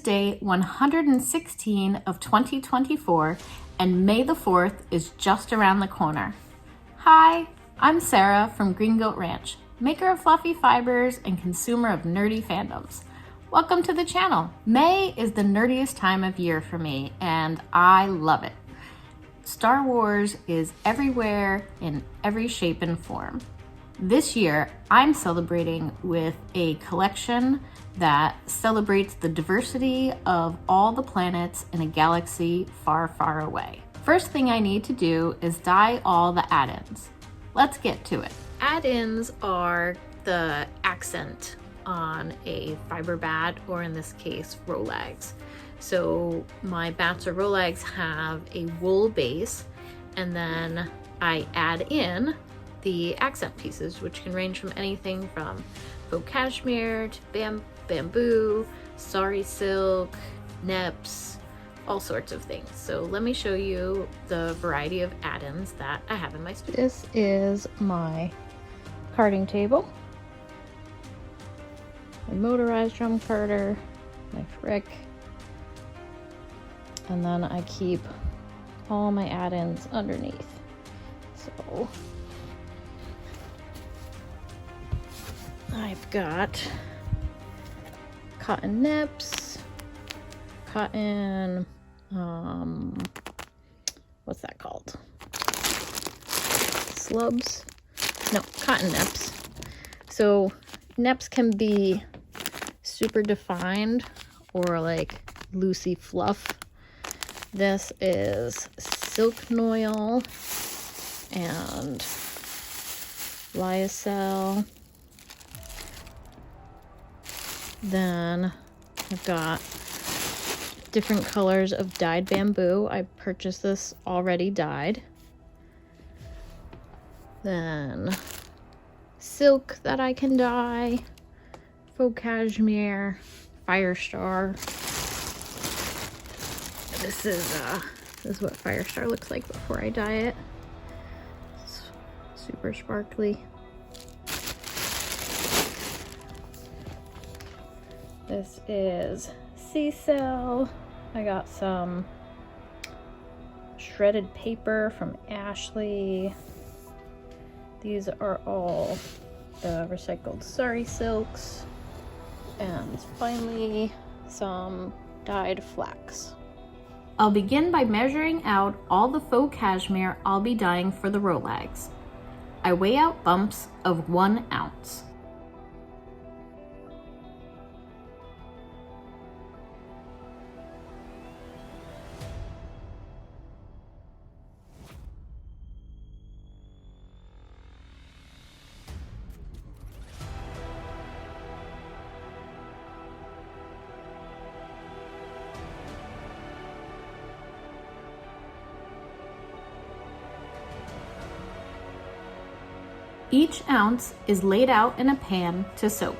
day 116 of 2024, and May the 4th is just around the corner. Hi, I'm Sarah from Green Goat Ranch, maker of fluffy fibers and consumer of nerdy fandoms. Welcome to the channel. May is the nerdiest time of year for me, and I love it. Star Wars is everywhere in every shape and form. This year, I'm celebrating with a collection that celebrates the diversity of all the planets in a galaxy far, far away. First thing I need to do is dye all the add-ins. Let's get to it. Add-ins are the accent on a fiber bat, or in this case, Rolags. So my bats or Rolags have a wool base, and then I add in the accent pieces, which can range from anything from faux cashmere to bamboo, sari silk, neps, all sorts of things. So let me show you the variety of add-ins that I have in my studio. This is my carding table, my motorized drum carder, my frick, and then I keep all my add-ins underneath. So I've got cotton nips, cotton, what's that called? Slubs? No, cotton nips. So nips can be super defined or like loosey fluff. This is silk noil and lyocell. Then I've got different colors of dyed bamboo. I purchased this already dyed. Then silk that I can dye, faux cashmere, Firestar. This is what Firestar looks like before I dye it. It's super sparkly. This is sea cell. I got some shredded paper from Ashley. These are all the recycled sari silks. And finally, some dyed flax. I'll begin by measuring out all the faux cashmere I'll be dyeing for the Rolags. I weigh out bumps of 1 ounce. Each ounce is laid out in a pan to soak.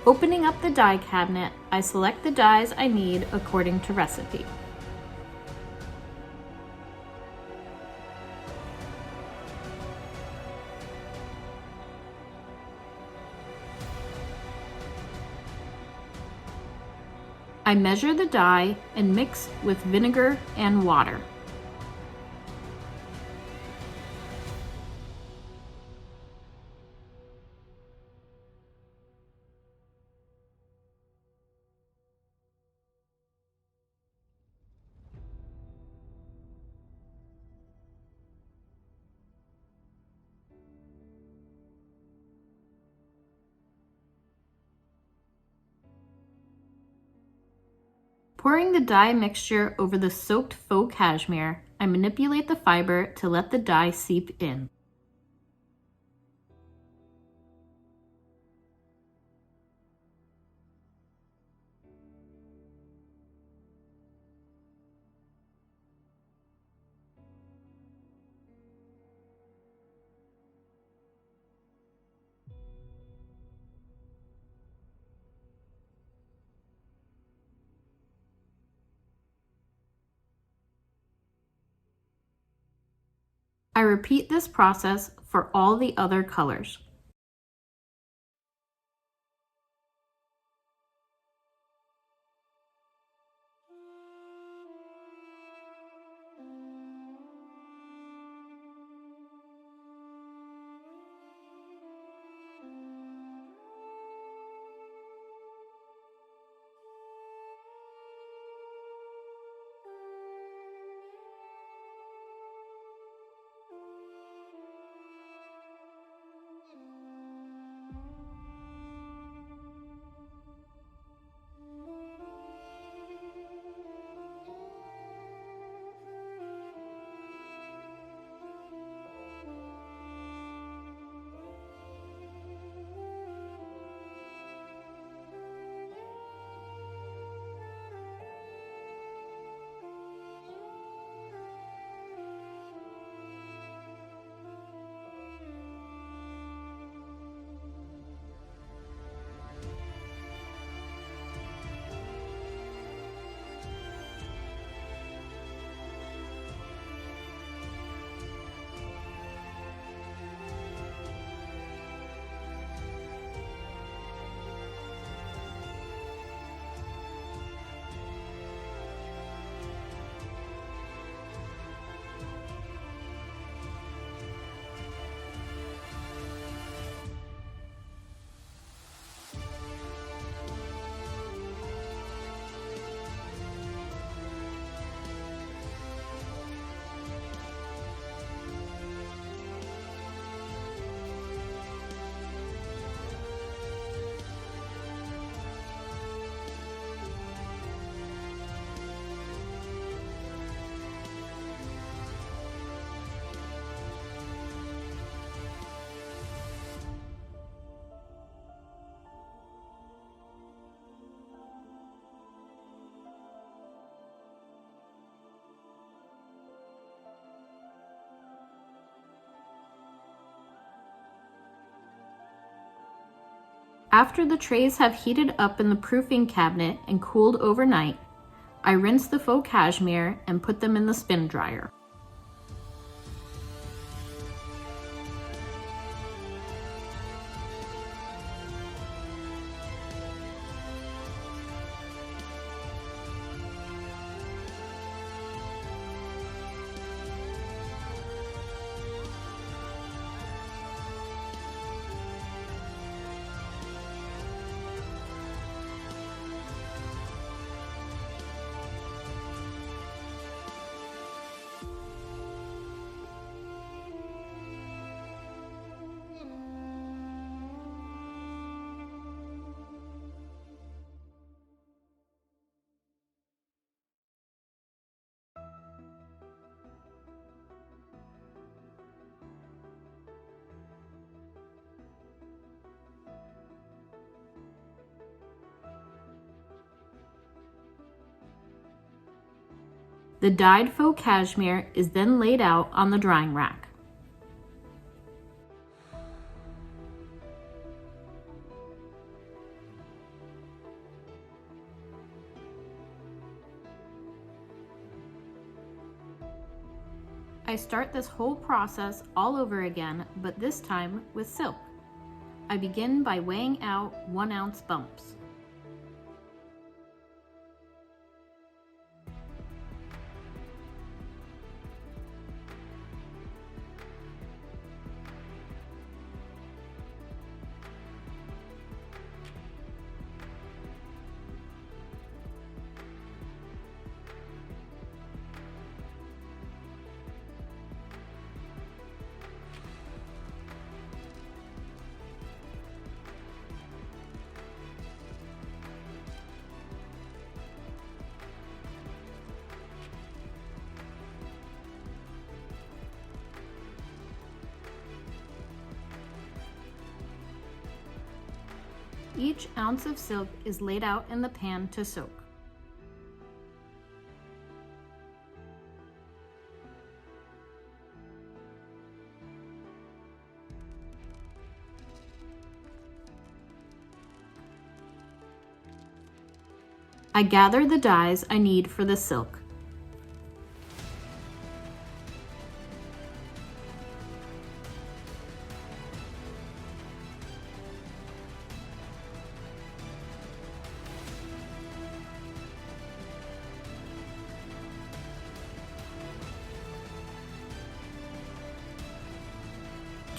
Opening up the dye cabinet, I select the dyes I need according to recipe. I measure the dye and mix with vinegar and water. Pouring the dye mixture over the soaked faux cashmere, I manipulate the fiber to let the dye seep in. I repeat this process for all the other colors. After the trays have heated up in the proofing cabinet and cooled overnight, I rinse the faux cashmere and put them in the spin dryer. The dyed faux cashmere is then laid out on the drying rack. I start this whole process all over again, but this time with silk. I begin by weighing out 1 ounce bumps. Each ounce of silk is laid out in the pan to soak. I gather the dyes I need for the silk.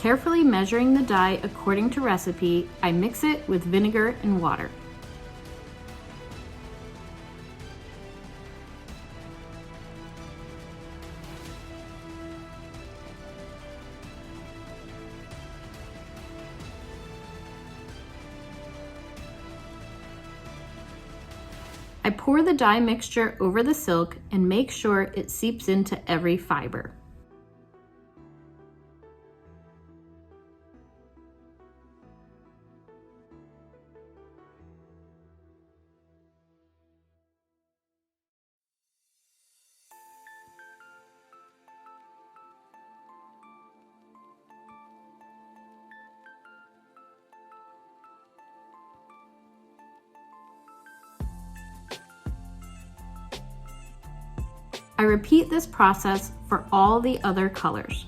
Carefully measuring the dye according to recipe, I mix it with vinegar and water. I pour the dye mixture over the silk and make sure it seeps into every fiber. I repeat this process for all the other colors.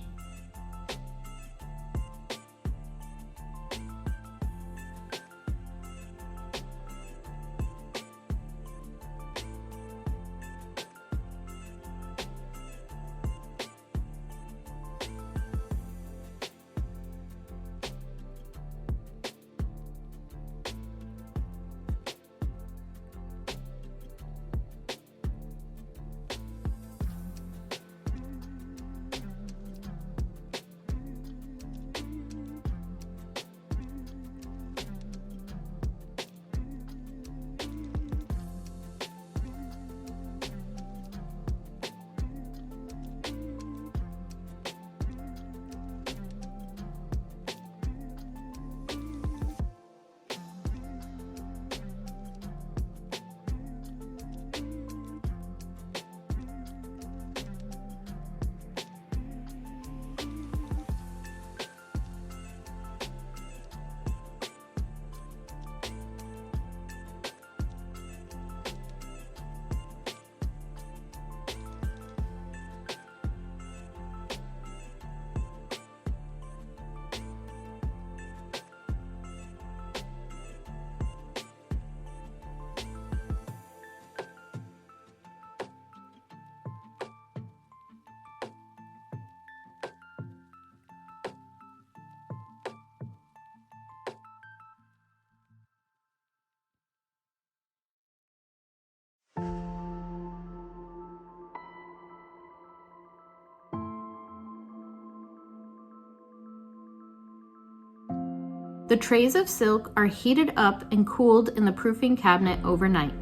The trays of silk are heated up and cooled in the proofing cabinet overnight.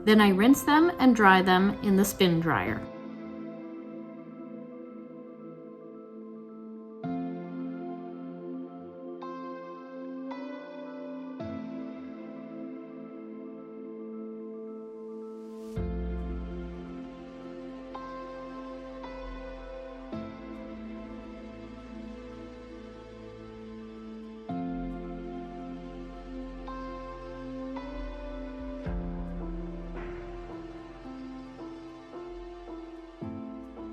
Then I rinse them and dry them in the spin dryer.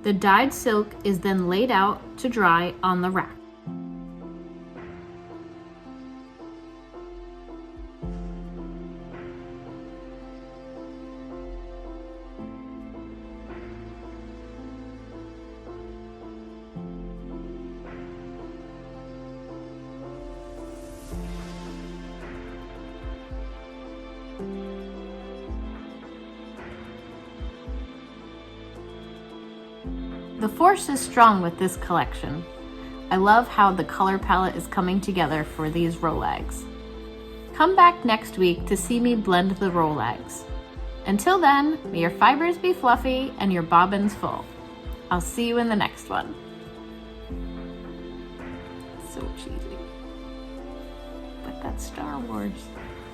The dyed silk is then laid out to dry on the rack. The force is strong with this collection. I love how the color palette is coming together for these Rolags. Come back next week to see me blend the Rolags. Until then, may your fibers be fluffy and your bobbins full. I'll see you in the next one. So cheesy. but that's Star Wars.